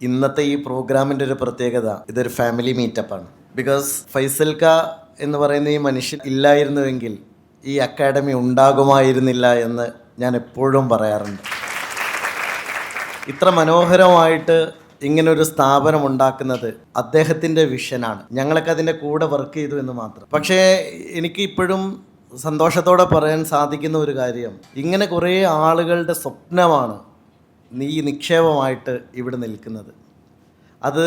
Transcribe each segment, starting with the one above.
ഇന്നത്തെ ഈ പ്രോഗ്രാമിൻ്റെ ഒരു പ്രത്യേകത ഇതൊരു ഫാമിലി മീറ്റപ്പാണ്. ബിക്കോസ് ഫൈസൽക്ക എന്ന് പറയുന്ന ഈ മനുഷ്യൻ ഇല്ലായിരുന്നുവെങ്കിൽ ഈ അക്കാഡമി ഉണ്ടാകുമായിരുന്നില്ല എന്ന് ഞാൻ എപ്പോഴും പറയാറുണ്ട്. ഇത്ര മനോഹരമായിട്ട് ഇങ്ങനൊരു സ്ഥാപനം ഉണ്ടാക്കുന്നത് അദ്ദേഹത്തിൻ്റെ വിഷനാണ്. ഞങ്ങളൊക്കെ അതിൻ്റെ കൂടെ വർക്ക് ചെയ്തു എന്ന് മാത്രം. പക്ഷേ എനിക്ക് ഇപ്പോഴും സന്തോഷത്തോടെ പറയാൻ സാധിക്കുന്ന ഒരു കാര്യം, ഇങ്ങനെ കുറേ ആളുകളുടെ സ്വപ്നമാണ് ഈ നിക്ഷേപമായിട്ട് ഇവിടെ നിൽക്കുന്നത്. അത്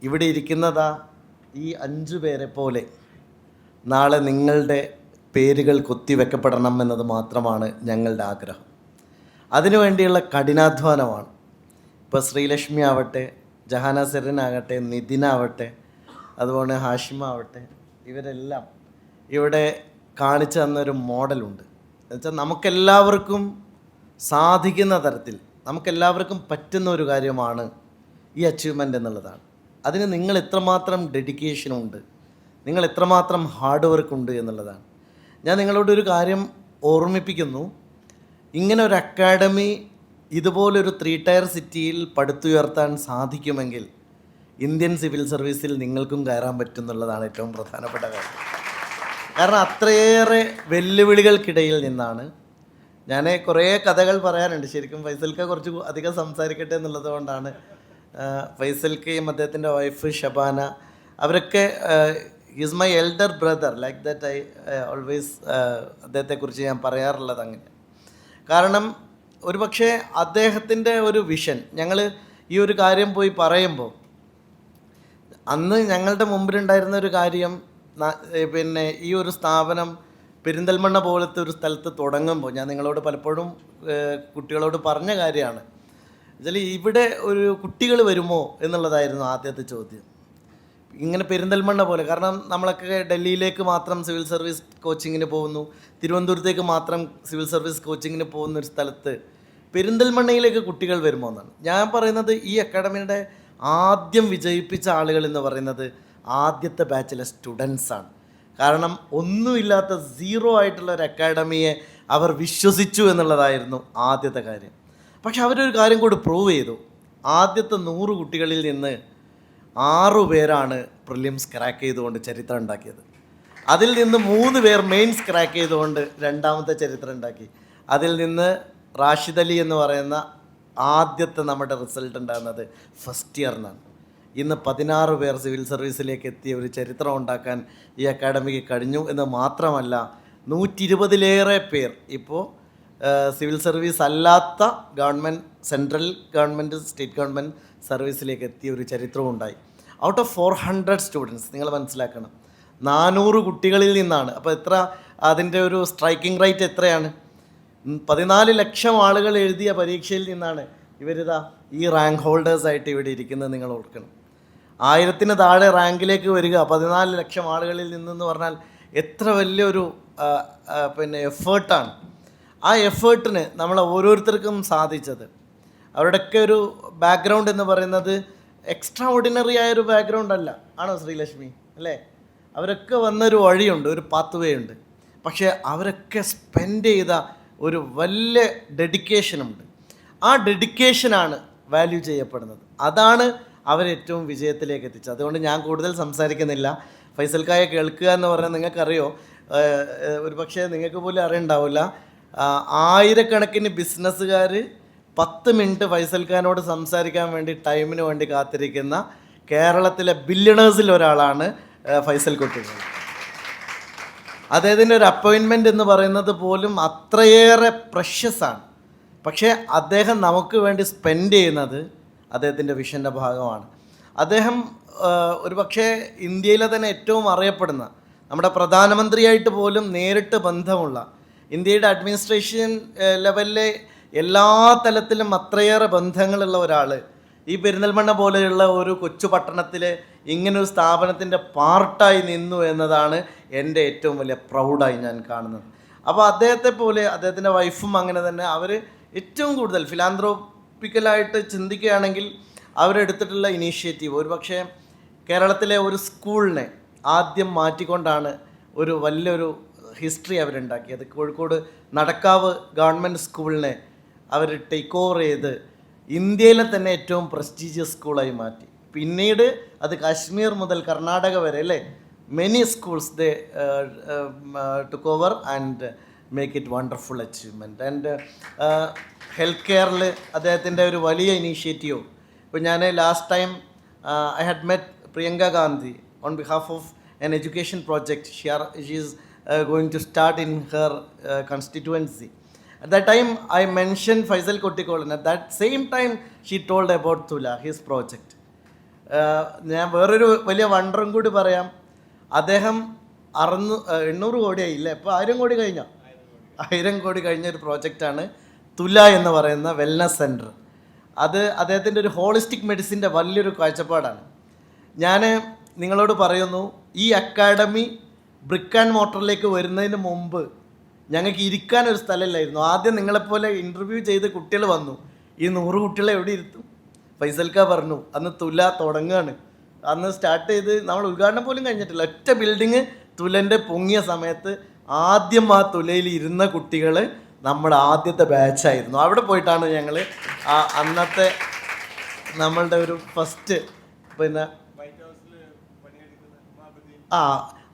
ഇവിടെ ഇരിക്കുന്നതാ ഈ 5 പേരെ പോലെ നാളെ നിങ്ങളുടെ പേരുകൾ കൊത്തിവെക്കപ്പെടണം എന്നത് മാത്രമാണ് ഞങ്ങളുടെ ആഗ്രഹം. അതിനുവേണ്ടിയുള്ള കഠിനാധ്വാനമാണ്. ഇപ്പോൾ ശ്രീലക്ഷ്മി ആവട്ടെ, ജഹാന സെറിനാകട്ടെ, നിതിനാവട്ടെ, അതുപോലെ ഹാഷിമാവട്ടെ, ഇവരെല്ലാം ഇവിടെ കാണിച്ചു തന്നൊരു മോഡലുണ്ട്. എന്നുവെച്ചാൽ നമുക്കെല്ലാവർക്കും സാധിക്കുന്ന തരത്തിൽ നമുക്കെല്ലാവർക്കും പറ്റുന്ന ഒരു കാര്യമാണ് ഈ അച്ചീവ്മെൻ്റ് എന്നുള്ളതാണ്. അതിന് നിങ്ങൾ എത്രമാത്രം ഡെഡിക്കേഷനുണ്ട്, നിങ്ങൾ എത്രമാത്രം ഹാർഡ് വർക്ക് ഉണ്ട് എന്നുള്ളതാണ്. ഞാൻ നിങ്ങളോടൊരു കാര്യം ഓർമ്മിപ്പിക്കുന്നു. ഇങ്ങനെ ഒരു അക്കാഡമി ഇതുപോലൊരു 3 ടയർ സിറ്റിയിൽ പടുത്തുയർത്താൻ സാധിക്കുമെങ്കിൽ ഇന്ത്യൻ സിവിൽ സർവീസിൽ നിങ്ങൾക്കും കയറാൻ പറ്റും എന്നുള്ളതാണ് ഏറ്റവും പ്രധാനപ്പെട്ട കാര്യം. കാരണം അത്രയേറെ വെല്ലുവിളികൾക്കിടയിൽ നിന്നാണ്. ഞാൻ കുറേ കഥകൾ പറയാനുണ്ട്. ശരിക്കും ഫൈസൽക്ക കുറച്ച് അധികം സംസാരിക്കട്ടെ എന്നുള്ളത് കൊണ്ടാണ്. ഫൈസൽക്കയും അദ്ദേഹത്തിൻ്റെ വൈഫ് ഷബാന, അവരൊക്കെ is my elder brother. Like that I always അദ്ദേഹത്തെക്കുറിച്ച് ഞാൻ പറയാറുള്ളത് അങ്ങനെ. കാരണം ഒരു പക്ഷേ അദ്ദേഹത്തിൻ്റെ ഒരു വിഷൻ, ഞങ്ങൾ ഈ ഒരു കാര്യം പോയി പറയുമ്പോൾ അന്ന് ഞങ്ങളുടെ മുമ്പിലുണ്ടായിരുന്ന ഒരു കാര്യം, പിന്നെ ഈ ഒരു സ്ഥാപനം പെരിന്തൽമണ്ണ പോലത്തെ ഒരു സ്ഥലത്ത് തുടങ്ങുമ്പോൾ ഞാൻ നിങ്ങളോട് പലപ്പോഴും കുട്ടികളോട് പറഞ്ഞ കാര്യമാണ്. ഇതിൽ ഇവിടെ ഒരു കുട്ടികൾ വരുമോ എന്നുള്ളതായിരുന്നു ആദ്യത്തെ ചോദ്യം. ഇങ്ങനെ പെരിന്തൽമണ്ണ പോലെ, കാരണം നമ്മളൊക്കെ ഡൽഹിയിലേക്ക് മാത്രം സിവിൽ സർവീസ് കോച്ചിങ്ങിന് പോകുന്നു, തിരുവനന്തപുരത്തേക്ക് മാത്രം സിവിൽ സർവീസ് കോച്ചിങ്ങിന് പോകുന്ന ഒരു സ്ഥലത്ത് പെരിന്തൽമണ്ണയിലേക്ക് കുട്ടികൾ വരുമോ എന്നാണ് ഞാൻ പറയുന്നത്. ഈ അക്കാഡമിയുടെ ആദ്യം വിജയിപ്പിച്ച ആളുകൾ എന്ന് പറയുന്നത് ആദ്യത്തെ ബാച്ചിലെ സ്റ്റുഡൻസാണ്. കാരണം ഒന്നുമില്ലാത്ത സീറോ ആയിട്ടുള്ള ഒരു അക്കാഡമിയെ അവർ വിശ്വസിച്ചു എന്നുള്ളതായിരുന്നു ആദ്യത്തെ കാര്യം. പക്ഷെ അവരൊരു കാര്യം കൂടി പ്രൂവ് ചെയ്തു. ആദ്യത്തെ 100 കുട്ടികളിൽ നിന്ന് 6 പേരാണ് പ്രിലിംസ് ക്രാക്ക് ചെയ്തുകൊണ്ട് ചരിത്രം ഉണ്ടാക്കിയത്. അതിൽ നിന്ന് 3 പേർ മെയിൻസ് ക്രാക്ക് ചെയ്തുകൊണ്ട് രണ്ടാമത്തെ ചരിത്രം ഉണ്ടാക്കി. അതിൽ നിന്ന് റാഷിദ് അലി എന്ന് പറയുന്ന ആദ്യത്തെ നമ്മുടെ റിസൾട്ട് ഉണ്ടാകുന്നത് ഫസ്റ്റ് ഇയറിനാണ്. ഇന്ന് 16 പേർ സിവിൽ സർവീസിലേക്ക് എത്തിയ ഒരു ചരിത്രം ഉണ്ടാക്കാൻ ഈ അക്കാഡമിക്ക് കഴിഞ്ഞു എന്ന് മാത്രമല്ല, 120-ലേറെ പേർ ഇപ്പോൾ സിവിൽ സർവീസ് അല്ലാത്ത government, central government, state government സർവീസിലേക്ക് എത്തിയ ഒരു ചരിത്രവും ഉണ്ടായി. ഔട്ട് ഓഫ് 400 സ്റ്റുഡൻസ്, നിങ്ങൾ മനസ്സിലാക്കണം, 400 കുട്ടികളിൽ നിന്നാണ്. അപ്പോൾ എത്ര അതിൻ്റെ ഒരു സ്ട്രൈക്കിംഗ് റേറ്റ് എത്രയാണ്? 14 ലക്ഷം ആളുകൾ എഴുതിയ പരീക്ഷയിൽ നിന്നാണ് ഇവരിതാ ഈ റാങ്ക് ഹോൾഡേഴ്സായിട്ട് ഇവിടെ ഇരിക്കുന്നത്. നിങ്ങൾ ഓർക്കണം, 1000-ന് താഴെ റാങ്കിലേക്ക് വരിക 14 ലക്ഷം ആളുകളിൽ നിന്നെന്ന് പറഞ്ഞാൽ എത്ര വലിയൊരു പിന്നെ എഫേർട്ടാണ്. ആ എഫേർട്ടിന് നമ്മൾ ഓരോരുത്തർക്കും സാധിച്ചത്, അവരുടെയൊക്കെ ഒരു ബാക്ക്ഗ്രൗണ്ട് എന്ന് പറയുന്നത് എക്സ്ട്രാ ഓർഡിനറി ആയൊരു ബാക്ക്ഗ്രൗണ്ട് അല്ല. ആണോ ശ്രീലക്ഷ്മി? അല്ലേ? അവരൊക്കെ വന്നൊരു വഴിയുണ്ട്, ഒരു പാത്വേ ഉണ്ട്. പക്ഷേ അവരൊക്കെ സ്പെൻഡ് ചെയ്ത ഒരു വലിയ ഡെഡിക്കേഷനുണ്ട്. ആ ഡെഡിക്കേഷനാണ് വാല്യൂ ചെയ്യപ്പെടുന്നത്. അതാണ് അവരേറ്റവും വിജയത്തിലേക്ക് എത്തിച്ചത്. അതുകൊണ്ട് ഞാൻ കൂടുതൽ സംസാരിക്കുന്നില്ല. ഫൈസൽക്കായെ കേൾക്കുക എന്ന് പറഞ്ഞാൽ നിങ്ങൾക്കറിയോ, ഒരു പക്ഷേ നിങ്ങൾക്ക് പോലും അറിയണ്ടാവില്ല, 1000-കണക്കിന് ബിസിനസ്സുകാർ 10 മിനിറ്റ് ഫൈസൽഖാനോട് സംസാരിക്കാൻ വേണ്ടി ടൈമിന് വേണ്ടി കാത്തിരിക്കുന്ന കേരളത്തിലെ ബില്യണേഴ്സിൽ ഒരാളാണ് ഫൈസൽ കുട്ടികൾ. അദ്ദേഹത്തിൻ്റെ ഒരു അപ്പോയിൻമെൻ്റ് എന്ന് പറയുന്നത് പോലും അത്രയേറെ പ്രഷ്യസാണ്. പക്ഷേ അദ്ദേഹം നമുക്ക് വേണ്ടി സ്പെൻഡ് ചെയ്യുന്നത് അദ്ദേഹത്തിൻ്റെ വിഷൻ്റെ ഭാഗമാണ്. അദ്ദേഹം ഒരു പക്ഷേ ഇന്ത്യയിലെ തന്നെ ഏറ്റവും അറിയപ്പെടുന്ന, നമ്മുടെ പ്രധാനമന്ത്രിയായിട്ട് പോലും നേരിട്ട് ബന്ധമുള്ള, ഇന്ത്യയുടെ അഡ്മിനിസ്ട്രേഷൻ ലെവലിലെ എല്ലാ തലത്തിലും അത്രയേറെ ബന്ധങ്ങളുള്ള ഒരാൾ ഈ പെരിന്തൽമണ്ണ പോലെയുള്ള ഒരു കൊച്ചു പട്ടണത്തിൽ ഇങ്ങനൊരു സ്ഥാപനത്തിൻ്റെ പാർട്ടായി നിന്നു എന്നതാണ് എൻ്റെ ഏറ്റവും വലിയ പ്രൗഡായി ഞാൻ കാണുന്നത്. അപ്പോൾ അദ്ദേഹത്തെ പോലെ അദ്ദേഹത്തിൻ്റെ വൈഫും അങ്ങനെ തന്നെ, അവർ ഏറ്റവും കൂടുതൽ ഫിലാന്ത്രോപ്പിക്കലായിട്ട് ചിന്തിക്കുകയാണെങ്കിൽ അവരെടുത്തിട്ടുള്ള ഇനീഷ്യേറ്റീവ്, ഒരു പക്ഷേ കേരളത്തിലെ ഒരു സ്കൂളിനെ ആദ്യം മാറ്റിക്കൊണ്ടാണ് ഒരു വലിയൊരു ഹിസ്റ്ററി അവരുണ്ടാക്കിയത്. കോഴിക്കോട് നടക്കാവ് ഗവൺമെൻറ് സ്കൂളിനെ അവർ ടേക്ക് ഓവർ ചെയ്ത് ഇന്ത്യയിലെ തന്നെ ഏറ്റവും പ്രസ്റ്റീജിയസ് സ്കൂളായി മാറ്റി. പിന്നീട് അത് കാശ്മീർ മുതൽ കർണാടക വരെ അല്ലേ, many schools they took over and make it wonderful achievement. And health കെയറിൽ അദ്ദേഹത്തിൻ്റെ ഒരു വലിയ ഇനീഷ്യേറ്റീവ്. ഇപ്പോൾ ഞാൻ last time I had met Priyanka Gandhi on behalf of an education project she is going to start in her constituency. At that time I mentioned Faisal Kottikkolan. At that same time she told about Tula, his project. ഞാൻ വേറൊരു വലിയ വണ്ടറും കൂടി പറയാം. അദ്ദേഹം 800 കോടി ആയില്ല, ഇപ്പോൾ 1000 കോടി കഴിഞ്ഞോ, 1000 കോടി കഴിഞ്ഞ ഒരു പ്രോജക്റ്റാണ് തുല എന്ന് പറയുന്ന വെൽനസ് സെൻറ്റർ. അത് അദ്ദേഹത്തിൻ്റെ ഒരു ഹോളിസ്റ്റിക് മെഡിസിൻ്റെ വലിയൊരു കാഴ്ചപ്പാടാണ്. ഞാൻ നിങ്ങളോട് പറയുന്നു, ഈ അക്കാഡമി ബ്രിക്ക് ആൻഡ് മോട്ടറിലേക്ക് വരുന്നതിന് മുമ്പ് ഞങ്ങൾക്ക് ഇരിക്കാനൊരു സ്ഥലമില്ലായിരുന്നു. ആദ്യം നിങ്ങളെപ്പോലെ ഇൻ്റർവ്യൂ ചെയ്ത് കുട്ടികൾ വന്നു. ഈ 100 കുട്ടികളെ എവിടെ ഇരുത്തും? ഫൈസൽക്ക പറഞ്ഞു അന്ന് തുല തുടങ്ങുകയാണ്. അന്ന് സ്റ്റാർട്ട് ചെയ്ത് നമ്മൾ ഉദ്ഘാടനം പോലും കഴിഞ്ഞിട്ടില്ല. ഒറ്റ ബിൽഡിങ് തുലൻ്റെ പൊങ്ങിയ സമയത്ത് ആദ്യം ആ തുലയിൽ ഇരുന്ന കുട്ടികൾ നമ്മുടെ ആദ്യത്തെ ബാച്ചായിരുന്നു. അവിടെ പോയിട്ടാണ് ഞങ്ങൾ അന്നത്തെ നമ്മളുടെ ഒരു ഫസ്റ്റ് പിന്നെ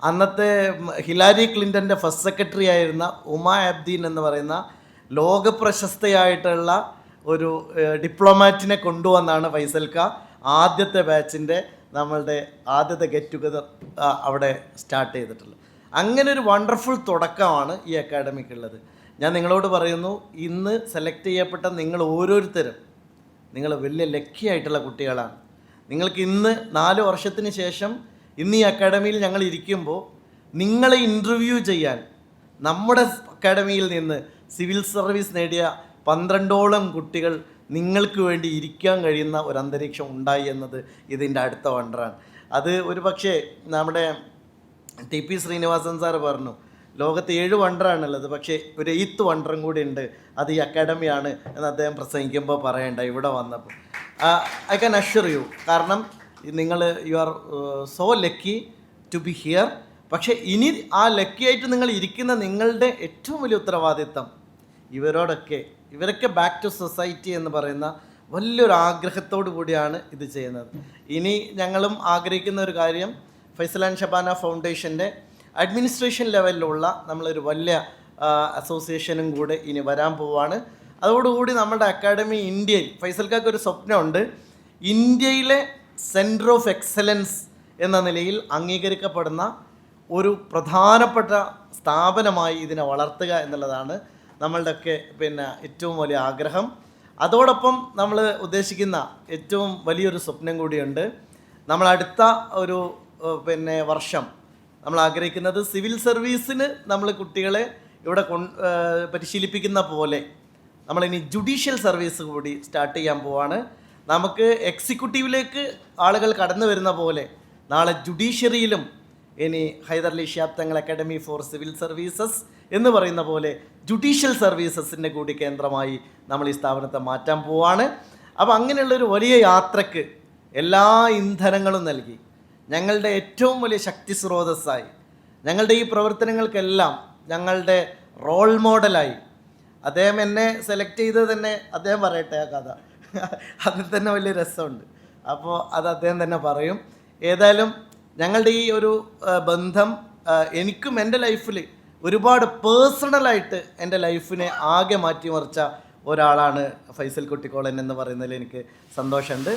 അന്നത്തെ ഹിലാരി ക്ലിൻ്റൻ്റെ ഫസ്റ്റ് സെക്രട്ടറി ആയിരുന്ന ഉമ അബ്ദീൻ എന്ന് പറയുന്ന ലോകപ്രശസ്തയായിട്ടുള്ള ഒരു ഡിപ്ലോമാറ്റിനെ കൊണ്ടുവന്നാണ് ഫൈസൽക്ക ആദ്യത്തെ ബാച്ചിൻ്റെ നമ്മളുടെ ആദ്യത്തെ ഗെറ്റ് ടുഗദർ അവിടെ സ്റ്റാർട്ട് ചെയ്തിട്ടുള്ളത്. അങ്ങനെ ഒരു വണ്ടർഫുൾ തുടക്കമാണ് ഈ അക്കാഡമിക്കുള്ളത്. ഞാൻ നിങ്ങളോട് പറയുന്നു, ഇന്ന് സെലക്ട് ചെയ്യപ്പെട്ട നിങ്ങൾ ഓരോരുത്തരും നിങ്ങൾ വലിയ ലക്കിയായിട്ടുള്ള കുട്ടികളാണ്. നിങ്ങൾക്ക് ഇന്ന് 4 വർഷത്തിന് ശേഷം ഇന്ന് ഈ അക്കാഡമിയിൽ ഞങ്ങൾ ഇരിക്കുമ്പോൾ നിങ്ങളെ ഇൻ്റർവ്യൂ ചെയ്യാൻ നമ്മുടെ അക്കാഡമിയിൽ നിന്ന് സിവിൽ സർവീസ് നേടിയ 12ഓളം കുട്ടികൾ നിങ്ങൾക്ക് വേണ്ടി ഇരിക്കാൻ കഴിയുന്ന ഒരു അന്തരീക്ഷം ഉണ്ടായി എന്നത് ഇതിൻ്റെ അടുത്ത വണ്ടറാണ്. അത് ഒരു പക്ഷേ നമ്മുടെ TP ശ്രീനിവാസൻ സാറ് പറഞ്ഞു, ലോകത്ത് 7 വണ്ടറാണുള്ളത്, പക്ഷേ ഒരു 8th വണ്ടറും കൂടി ഉണ്ട്, അത് ഈ അക്കാഡമിയാണ് എന്ന് അദ്ദേഹം പ്രസംഗിക്കുമ്പോൾ പറയണ്ട ഇവിടെ വന്നപ്പോൾ. ഐ ക്യാൻ അഷ്വർ യു, കാരണം നിങ്ങൾ you are so lucky to be here. പക്ഷേ ഇനി ആ ലക്കി ആയിട്ട് നിങ്ങൾ ഇരിക്കുന്ന നിങ്ങളുടെ ഏറ്റവും വലിയ ഉത്തരവാദിത്തം ഇവരൊക്കെ ബാക്ക് ടു സൊസൈറ്റി എന്ന് പറയുന്ന വലിയൊരു ആഗ്രഹത്തോടു കൂടിയാണ് ഇത് ചെയ്യുന്നത്. ഇനി ഞങ്ങളും ആഗ്രഹിക്കുന്ന ഒരു കാര്യം, ഫൈസൽ ആൻഡ് ഷബാന ഫൗണ്ടേഷൻ്റെ അഡ്മിനിസ്ട്രേഷൻ ലെവലിലുള്ള നമ്മളൊരു വലിയ അസോസിയേഷനും കൂടെ ഇനി വരാൻ പോവുകയാണ്. അതോടുകൂടി നമ്മുടെ അക്കാഡമി ഇന്ത്യയിൽ, ഫൈസൽക്കാർക്ക് ഒരു സ്വപ്നമുണ്ട്, ഇന്ത്യയിലെ സെൻറ്റർ ഓഫ് എക്സലൻസ് എന്ന നിലയിൽ അംഗീകരിക്കപ്പെടുന്ന ഒരു പ്രധാനപ്പെട്ട സ്ഥാപനമായി ഇതിനെ വളർത്തുക എന്നുള്ളതാണ് നമ്മളുടെയൊക്കെ ഏറ്റവും വലിയ ആഗ്രഹം. അതോടൊപ്പം നമ്മൾ ഉദ്ദേശിക്കുന്ന ഏറ്റവും വലിയൊരു സ്വപ്നം കൂടിയുണ്ട്. നമ്മൾ അടുത്ത ഒരു വർഷം നമ്മൾ ആഗ്രഹിക്കുന്നത് സിവിൽ സർവീസിന് നമ്മൾ കുട്ടികളെ ഇവിടെ പരിശീലിപ്പിക്കുന്ന പോലെ നമ്മളിനി ജുഡീഷ്യൽ സർവീസ് കൂടി സ്റ്റാർട്ട് ചെയ്യാൻ പോവാണ്. നമുക്ക് എക്സിക്യൂട്ടീവിലേക്ക് ആളുകൾ കടന്നു വരുന്ന പോലെ നാളെ ജുഡീഷ്യറിയിലും ഇനി Hydarali Shihab Thangal academy four civil services എന്ന് പറയുന്ന പോലെ ജുഡീഷ്യൽ സർവീസസിൻ്റെ കൂടി കേന്ദ്രമായി നമ്മൾ ഈ സ്ഥാപനത്തെ മാറ്റാൻ പോവാണ്. അപ്പോൾ അങ്ങനെയുള്ളൊരു വലിയ യാത്രക്ക് എല്ലാ ഇന്ധനങ്ങളും നൽകി ഞങ്ങളുടെ ഏറ്റവും വലിയ ശക്തി സ്രോതസ്സായി, ഞങ്ങളുടെ ഈ പ്രവർത്തനങ്ങൾക്കെല്ലാം ഞങ്ങളുടെ റോൾ മോഡലായി അദ്ദേഹം എന്നെ സെലക്ട് ചെയ്തത് തന്നെ അദ്ദേഹം പറയട്ടെ ആ കഥ. അതിൽ തന്നെ വലിയ രസമുണ്ട്. അപ്പോൾ അത് അദ്ദേഹം തന്നെ പറയും. ഏതായാലും ഞങ്ങളുടെ ഈ ഒരു ബന്ധം എനിക്കും എൻ്റെ ലൈഫിൽ ഒരുപാട് പേഴ്സണലായിട്ട് എൻ്റെ ലൈഫിനെ ആകെ മാറ്റിമറിച്ച ഒരാളാണ് ഫൈസൽ കുട്ടിക്കോളൻ എന്ന് പറയുന്നതിൽ എനിക്ക് സന്തോഷമുണ്ട്.